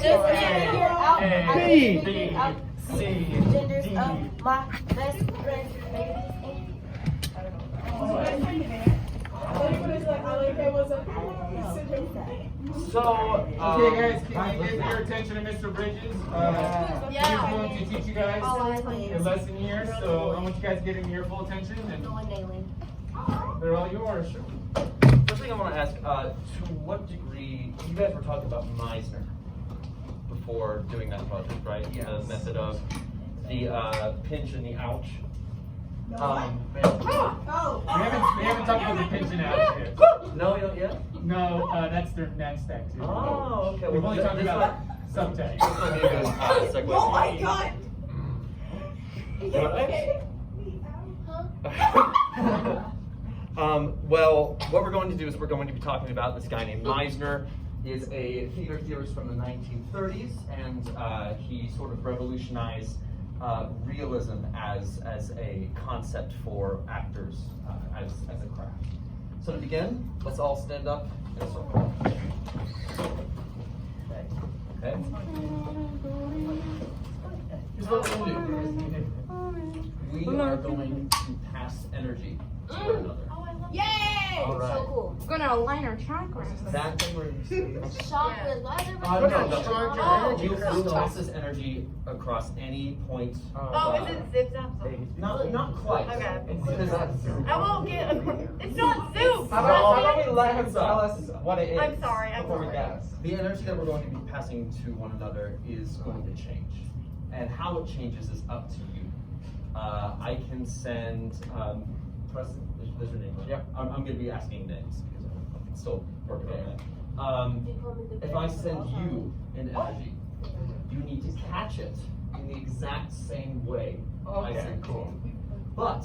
just figure out. B. C. Genders of my best friend. So, okay guys, can you give your attention to Mr. Bridges? He's going to teach you guys a lesson here, so I want you guys to give him your full attention. And they're all yours. First thing I want to ask, to what degree, you guys were talking about Meisner before doing that project, right? Yes. The method of the pinch and the ouch. We haven't talked about the pinch and ouch yet. No, you don't yet? No, that's their next activity. Oh, okay. We've only talked about subtext. This might be a good segue. Oh my god! Well, what we're going to do is we're going to be talking about this guy named Meisner. He is a theater theorist from the 1930s, and he sort of revolutionized realism as a concept for actors as a craft. So to begin, let's all stand up in a circle. Okay. Here's what we're going to do. We are going to pass energy to one another. Yay! All right. So cool. We're gonna align our chakras. That thing we're Chakras. Why is no. You everybody toss this energy across any point. Oh, is it zip zap? Not quite. Okay. Because I won't get. It's not soup. How about we let him tell us what it is? I'm sorry. Before we guess. the energy that we're going to be passing to one another is going to change. And how it changes is up to you. I can send, Preston, there's your name, right? Yeah. I'm going to be asking names because I'm still working on that. If I send you an energy, you need to catch it in the exact same way I send it to you. But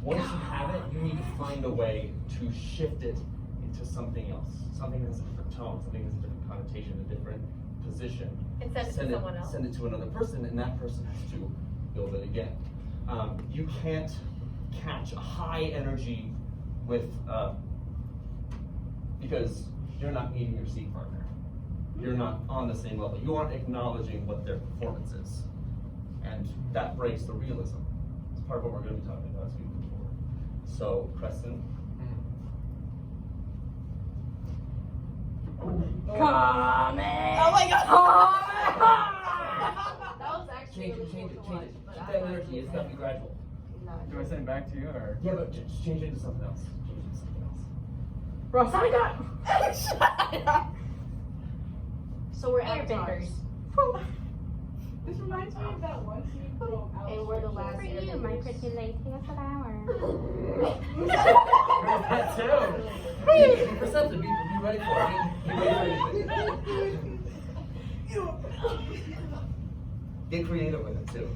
once you have it, you need to find a way to shift it into something else, something that has a different tone, something that has a different connotation, a different position. And send it to someone else. Send it to another person, and that person has to build it again. You can't catch a high energy with, because you're not meeting your C partner. You're not on the same level. You aren't acknowledging what their performance is. And that breaks the realism. It's part of what we're going to be talking about as we move forward. So, Preston. Coming! Oh my god! That was actually Change it. Keep that energy. It's got to be gradual. Do I send it back to you or? Yeah, but just change it into something else. Change it into something else. Rosaga! So we're avatars. This reminds me of that one scene from And we're the last For you, my pretty lady flower. That too. Be perceptive. Be ready for it. Be ready for anything. Get creative with it too.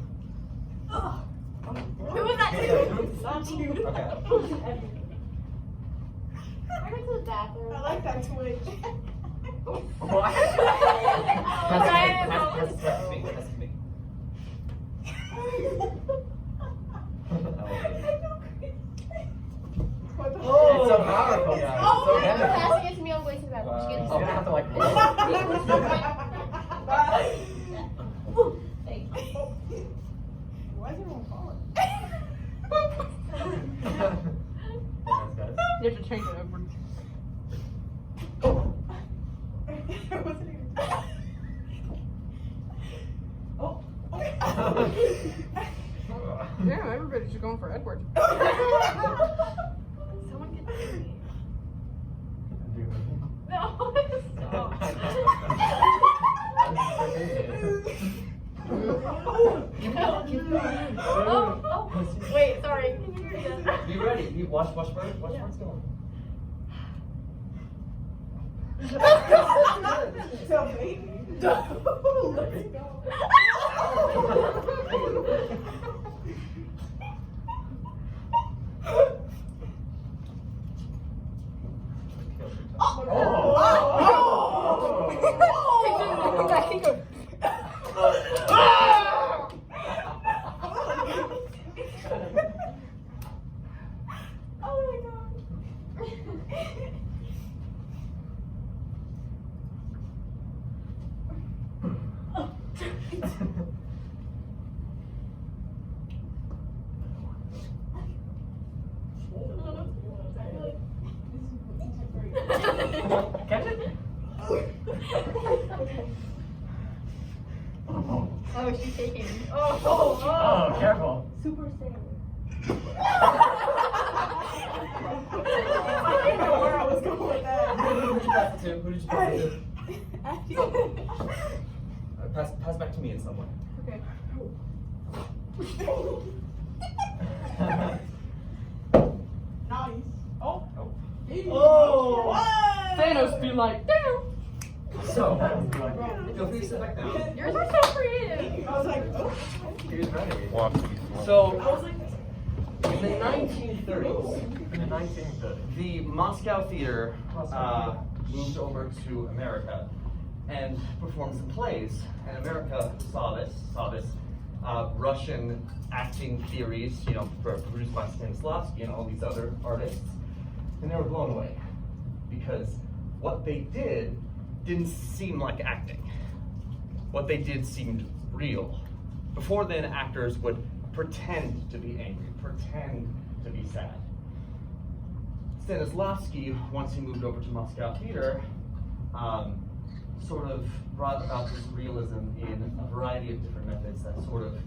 Who was that to? Not you. Okay. I went to the bathroom. I like that twitch. What? That's me. That's me. Oh, it's so powerful, guys. Oh, so you're heavy. passing it to me. I'm going to the bathroom. I'm gonna have to like. Thank you. Why is everyone falling? Thanks, guys. You have to change it over. I wasn't even. Oh. Yeah, everybody's just going for Edward. Someone get me. No. Stop. Oh. Wait, sorry. Can you do it again? Be ready. Watch where it's going. So baby. Let's go. Catch it? Oh, she's shaking. Oh, careful. Super Saiyan. I didn't know where I was going with that. Who did you pass it to? Who did you pass it to? Pass back to me in some way. Okay. Nice. Oh. Oh! Thanos be like, damn. So, feel free to sit back down. Yours are so creative. I was like, oh. He's ready. So, I was like, in the 1930s, In the 1930s. the Moscow Theater moved over to America and performed some plays. And America saw this Russian acting theories, produced by Stanislavski and all these other artists, and they were blown away because what they did didn't seem like acting. What they did seemed real. Before then, actors would pretend to be angry, pretend to be sad. Stanislavski, once he moved over to Moscow Theater, sort of brought about this realism in a variety of different methods that sort of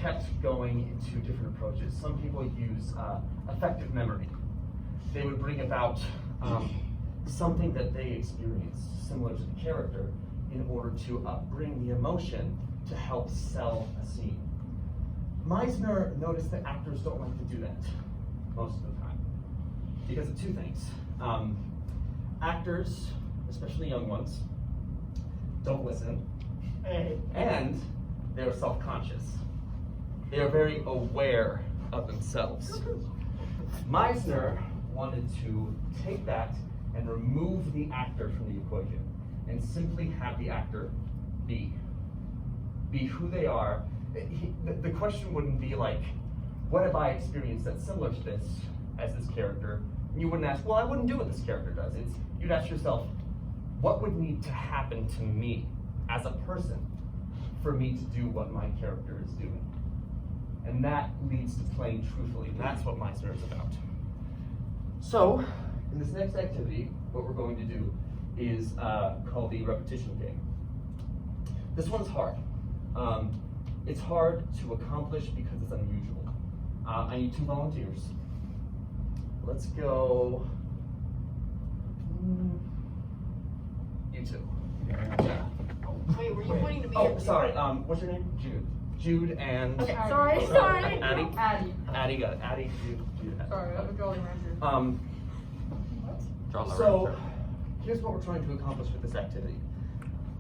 kept going into different approaches. Some people use affective memory. They would bring about something that they experienced, similar to the character, in order to bring the emotion to help sell a scene. Meisner noticed that actors don't like to do that most of the time because of two things. Actors, especially young ones, don't listen, and they're self-conscious. They are very aware of themselves. Meisner wanted to take that and remove the actor from the equation and simply have the actor be who they are. The question wouldn't be like, what have I experienced that's similar to this as this character? And you wouldn't ask, well, I wouldn't do what this character does. You'd ask yourself, what would need to happen to me as a person for me to do what my character is doing? And that leads to playing truthfully, and that's what Meisner is about. So, in this next activity, what we're going to do is called the repetition game. This one's hard. It's hard to accomplish because it's unusual. I need 2 volunteers. Let's go. You 2. Yeah. Wait, were you pointing to me? Oh, sorry. What's your name? Jude. Jude and. Okay, sorry. Addie. Addie. Addie got it. Addie. Jude. Sorry, I'm a Jolly Ranger. So, here's what we're trying to accomplish with this activity.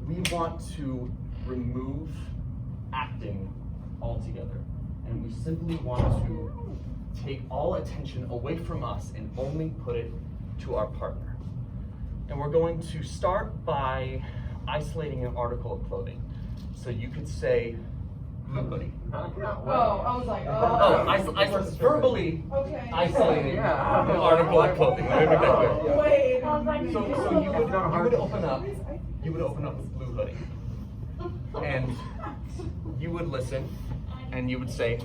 We want to remove acting altogether, and we simply want to take all attention away from us and only put it to our partner. And we're going to start by isolating an article of clothing. So you could say blue hoodie. oh, I was like, Verbally okay. isolating Yeah. an article of clothing. Let me make that clear. Wait. I was like, So you would open up with blue hoodie, and you would listen, and you would say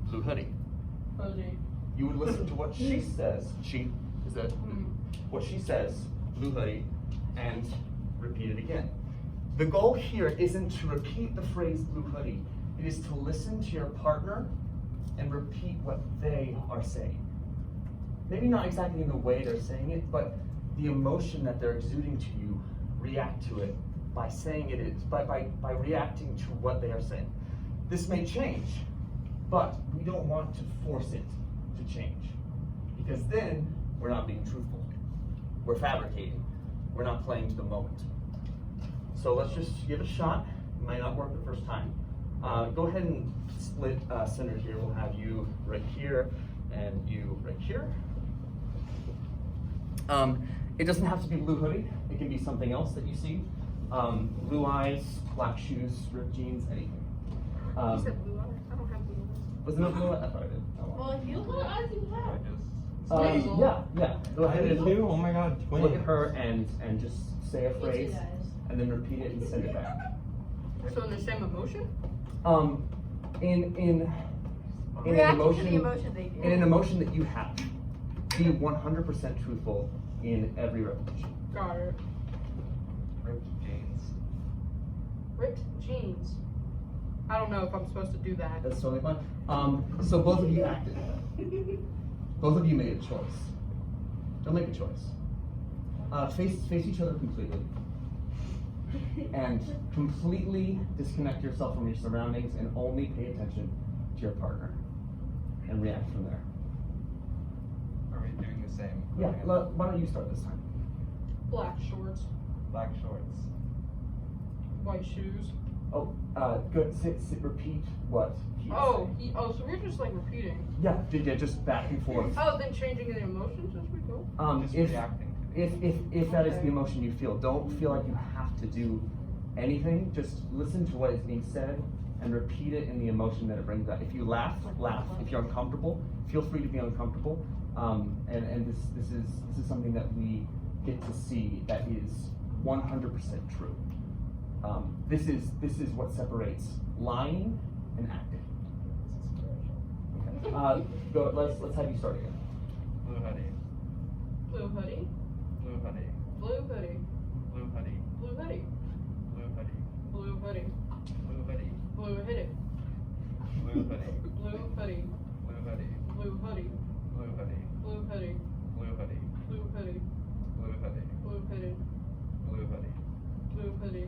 blue hoodie. You would listen to what she says. What she says, blue hoodie, and repeat it again. The goal here isn't to repeat the phrase blue hoodie. It is to listen to your partner and repeat what they are saying. Maybe not exactly in the way they're saying it, but the emotion that they're exuding to you, react to it by saying it is, by reacting to what they are saying. This may change, but we don't want to force it to change, because then we're not being truthful. We're fabricating. We're not playing to the moment. So let's just give it a shot. It might not work the first time. Go ahead and split center here. We'll have you right here and you right here. It doesn't have to be blue hoodie. It can be something else that you see. Blue eyes, black shoes, ripped jeans, anything. You said blue eyes? I don't have blue eyes. Wasn't it blue eyes? I thought I did. Oh, well. Well, you blue eyes you have. Yeah. Go ahead and Oh my god, twin. look at her and just say a phrase and then repeat it and send it back. So in the same emotion? In an Reacting to emotion, the emotion they in an do. emotion that you have, be 100% truthful in every repetition. Got it. Ripped jeans. Ripped jeans. I don't know if I'm supposed to do that. That's totally fine. So both of you acted. Both of you made a choice. Don't make a choice. Face each other completely. And completely disconnect yourself from your surroundings and only pay attention to your partner. And react from there. Are we doing the same? Yeah, why don't you start this time? Black shorts, Black shorts. white shoes. Oh, good. Repeat what he Oh, said. so we're just like repeating. Yeah, just back and forth. Oh, then changing the emotions as we go. Just If reacting. if that is the emotion you feel, don't feel like you have to do anything. Just listen to what is being said and repeat it in the emotion that it brings out. If you laugh. If you're uncomfortable, feel free to be uncomfortable. And this is something that we get to see that is 100% true. This is what separates lying and acting. Okay. Go. Let's have you start again. Blue hoodie. Blue hoodie, Blue hoodie. blue hoodie, Blue hoodie. blue hoodie, Blue hoodie. blue hoodie, Blue hoodie. blue hoodie, Blue hoodie. blue hoodie, Blue hoodie. blue hoodie, Blue hoodie. blue hoodie, Blue hoodie. blue hoodie, Blue hoodie. blue hoodie, Blue hoodie. blue hoodie,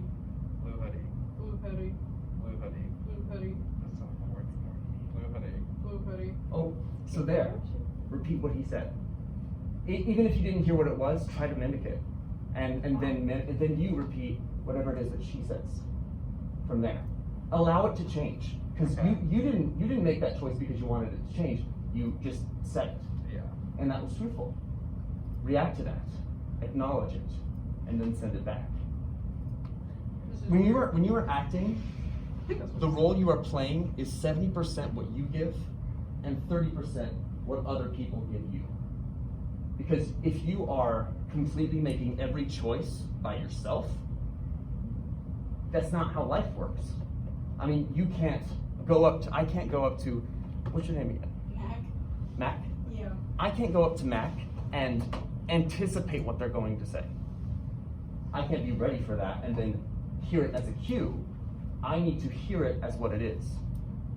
Blue hoodie. blue hoodie, Blue hoodie. blue hoodie, That's some of the words more. Blue hoodie. blue hoodie. Oh, so there. Repeat what he said. Even if you didn't hear what it was, try to mimic it, and then you repeat whatever it is that she says. From there, allow it to change because Okay. you didn't make that choice because you wanted it to change. You just said it, Yeah. and that was truthful. React to that, acknowledge it, and then send it back. This is When you are acting, the role you are playing is 70% what you give, and 30% what other people give you. Because if you are completely making every choice by yourself, that's not how life works. I mean, I can't go up to, what's your name again? Mac? Yeah. I can't go up to Mac and anticipate what they're going to say. I can't be ready for that and then hear it as a cue. I need to hear it as what it is.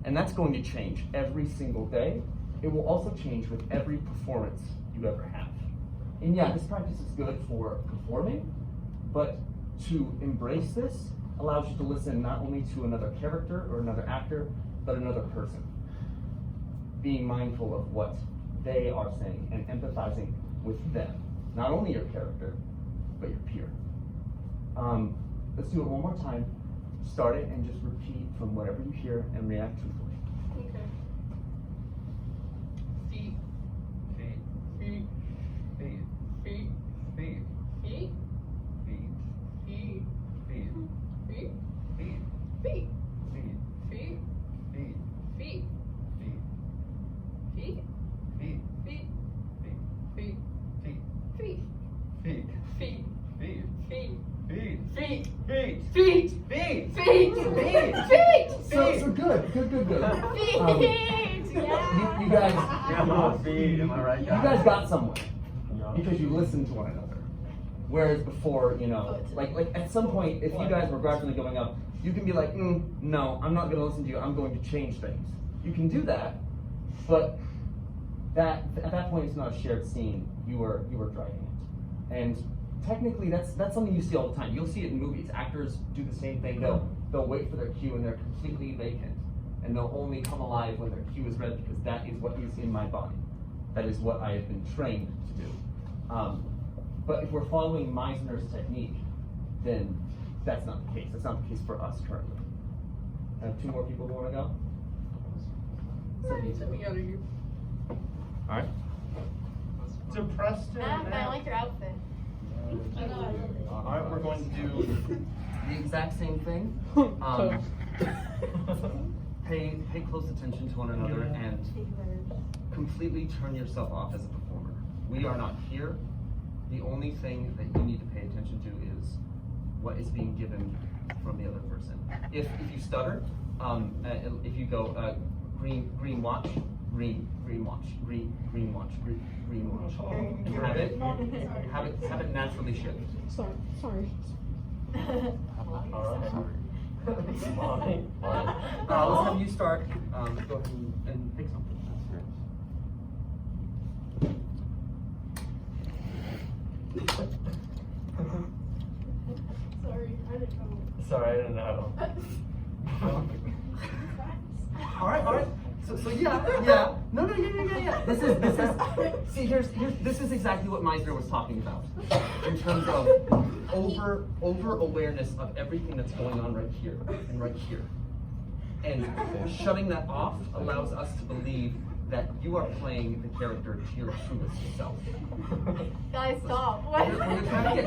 And that's going to change every single day. It will also change with every performance you ever have. And yeah, this practice is good for performing, but to embrace this allows you to listen not only to another character or another actor, but another person. Being mindful of what they are saying and empathizing with them. Not only your character, but your peer. Let's do it one more time. Start it and just repeat from whatever you hear and react truthfully. okay. Feet, Feet. feet, Feet. feet, Feet. feet, Feet. feet, Feet. feet, Feet. feet, Feet. feet, Feet. feet, Feet. feet, Feet. feet, Feet. feet, Feet. feet, Feet. feet, Feet. feet, Feet. feet, Feet. feet, Feet. feet, So good. Feet, yeah. You guys, Am I right? you guys got somewhere because you listened to one another. Whereas before, like at some point, if you guys were gradually going up, you can be like, no, I'm not going to listen to you. I'm going to change things. You can do that, but at that point, it's not a shared scene. You were driving it, and technically, that's something you see all the time. You'll see it in movies. Actors do the same thing. They'll wait for their cue, and they're completely vacant, and they'll only come alive when their cue is read because that is what is in my body. That is what I have been trained to do. But if we're following Meisner's technique, then that's not the case. That's not the case for us currently. I have two more people who want to go. Send me out of here. All right. Depressed Matt, I like your outfit. All right, we're going to do the exact same thing. Pay close attention to one another and completely turn yourself off as a performer. We are not here. The only thing that you need to pay attention to is what is being given from the other person. If you stutter, if you go green watch, green watch, green watch, green watch, and have it naturally shift. Sorry. Alright. Let's have you start. Go ahead and pick something. Sorry, I didn't know. Sorry, I didn't know. All right. So yeah. No, yeah. This is. See, this is exactly what Meisner was talking about in terms of over awareness of everything that's going on right here and right here, and shutting that off allows us to believe that you are playing the character to your truest self. Guys, stop.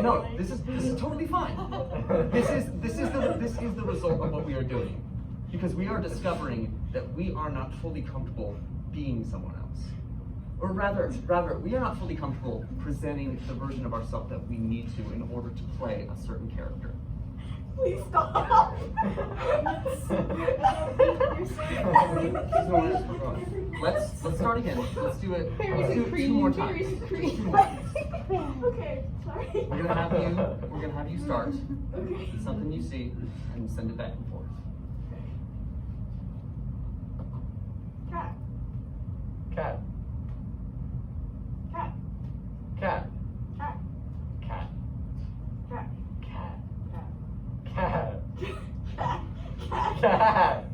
No, this is totally fine. This is the result of what we are doing, because we are discovering that we are not fully comfortable being someone else, or rather, we are not fully comfortable presenting the version of ourselves that we need to in order to play a certain character. Please stop. Let's start again. Let's do it. Let's do it 2 more times. Okay, sorry. We're gonna have you start. Okay. Something you see and send it back and forth. Cat. Cat. Cat. Cat. Cat. Cat. Cat. Cat. Cat. Cat.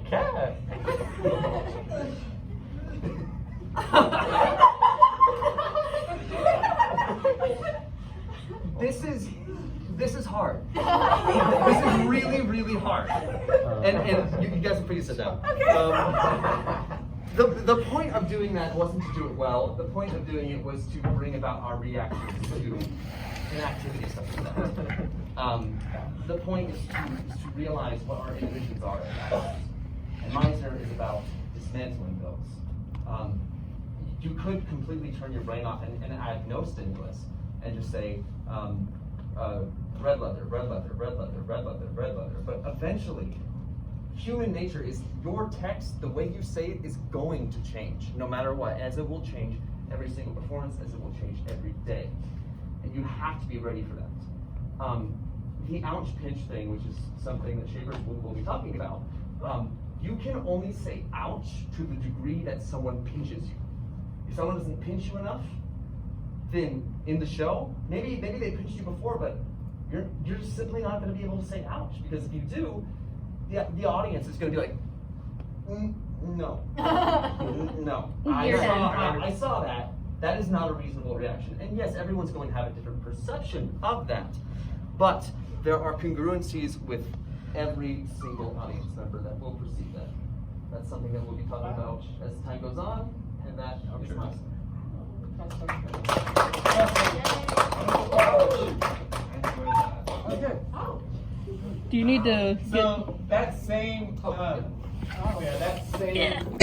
Cat. This is hard. This is really hard. And you guys are free to sit down. The point of doing that wasn't to do it well. The point of doing it was to bring about our reactions to inactivity, stuff like that. The point is to realize what our inhibitions are. And Meisner is about dismantling those. You could completely turn your brain off and add no stimulus and just say, red leather, red leather, red leather, red leather, red leather. But eventually, human nature is your text, the way you say it is going to change, no matter what, as it will change every single performance, as it will change every day. And you have to be ready for that. The ouch pinch thing, which is something that shapers will be talking about, you can only say ouch to the degree that someone pinches you. If someone doesn't pinch you enough, then in the show, maybe they pinched you before, but you're just simply not going to be able to say ouch, because if you do, the audience is going to be like, no, no. I saw that. That is not a reasonable reaction. And yes, everyone's going to have a different perception of that, but there are congruencies with every single audience member that will perceive that. That's something that we'll be talking about as time goes on, and that is my Okay. Do you need to So that same, that same